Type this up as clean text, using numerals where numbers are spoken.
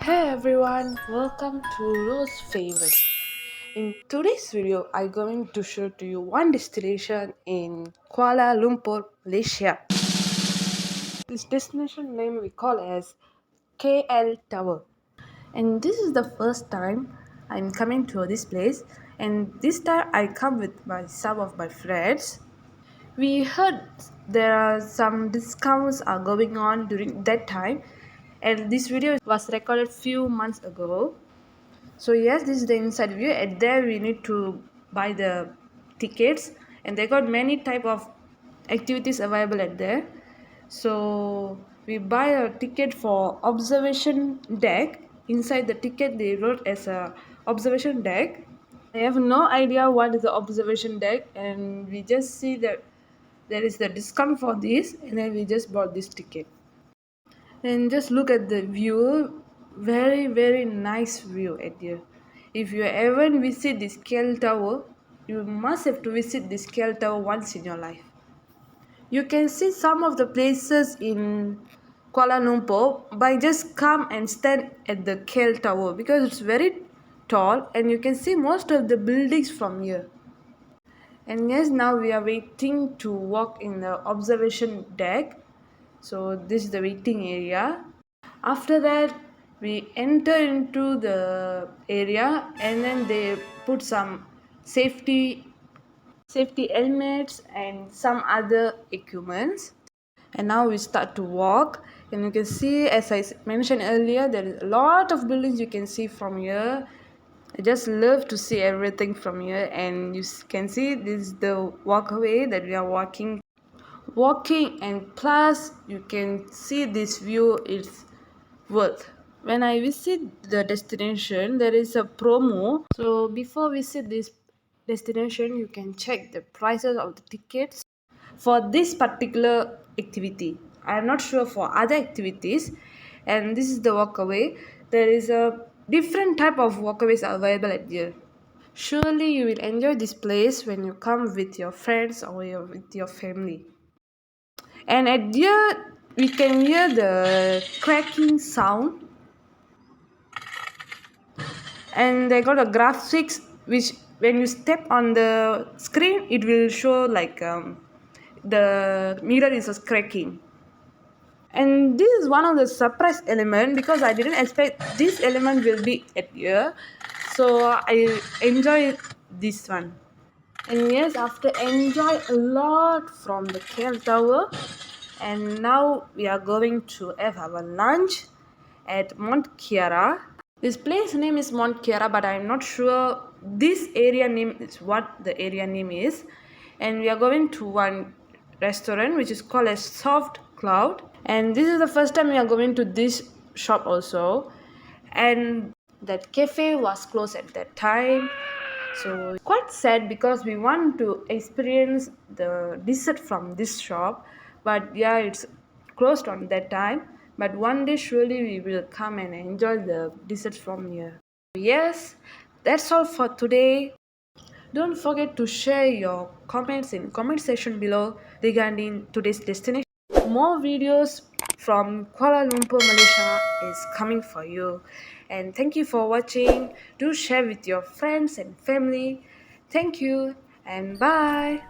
Hey everyone, welcome to Rosh's favorite. In today's video, I'm going to show to you one destination in Kuala Lumpur, Malaysia. This destination name we call as kltower. And this is the first time I'm coming to this place. And this time I come with some of my friends. We heard there are some discounts are going on during that time, and this video was recorded few months ago. So yes, this is the inside view. At there we need to buy the tickets, and they got many type of activities available at there. So we buy a ticket for observation deck. Inside the ticket they wrote as a observation deck. I have no idea what is the observation deck, and we just see that there is the discount for this, and then we just bought this ticket. And just look at the view, very nice view at here. If you ever visit this kltower, you must have to visit this kltower once in your life. You can see some of the places in Kuala Lumpur by just come and stand at the kltower because it's very tall and you can see most of the buildings from here. And yes, now we are waiting to walk in the observation deck. So this is the waiting area. After that, we enter into the area and then they put some safety helmets and some other equipments. And now we start to walk, and you can see, as I mentioned earlier, there is a lot of buildings you can see from here. I just love to see everything from here, and you can see this is the walkway that we are walking, and plus you can see this view is worth. When I visit the destination, there is a promo. So before visit this destination, you can check the prices of the tickets for this particular activity. I am not sure for other activities. And this is the walkaway. There is a different type of walkaways available at here. Surely you will enjoy this place when you come with your friends or with your family. And at here we can hear the cracking sound, and they got a graphics which when you step on the screen it will show like the mirror is cracking. And this is one of the surprise element because I didn't expect this element will be at here, so I enjoy this one. And yes, after enjoy a lot from the KL Tower, and now we are going to have our lunch at Mount Kiara. This place name is Mount Kiara, but I'm not sure this area name is what the area name is. And we are going to one restaurant which is called as Soft Cloud. And this is the first time we are going to this shop also. And that cafe was closed at that time. So quite sad because we want to experience the dessert from this shop, but yeah, it's closed on that time. But one day surely we will come and enjoy the desserts from here. Yes, that's all for today. Don't forget to share your comments in comment section below regarding today's destination. More videos from Kuala Lumpur, Malaysia is coming for you. And thank you for watching. Do share with your friends and family. Thank you and bye.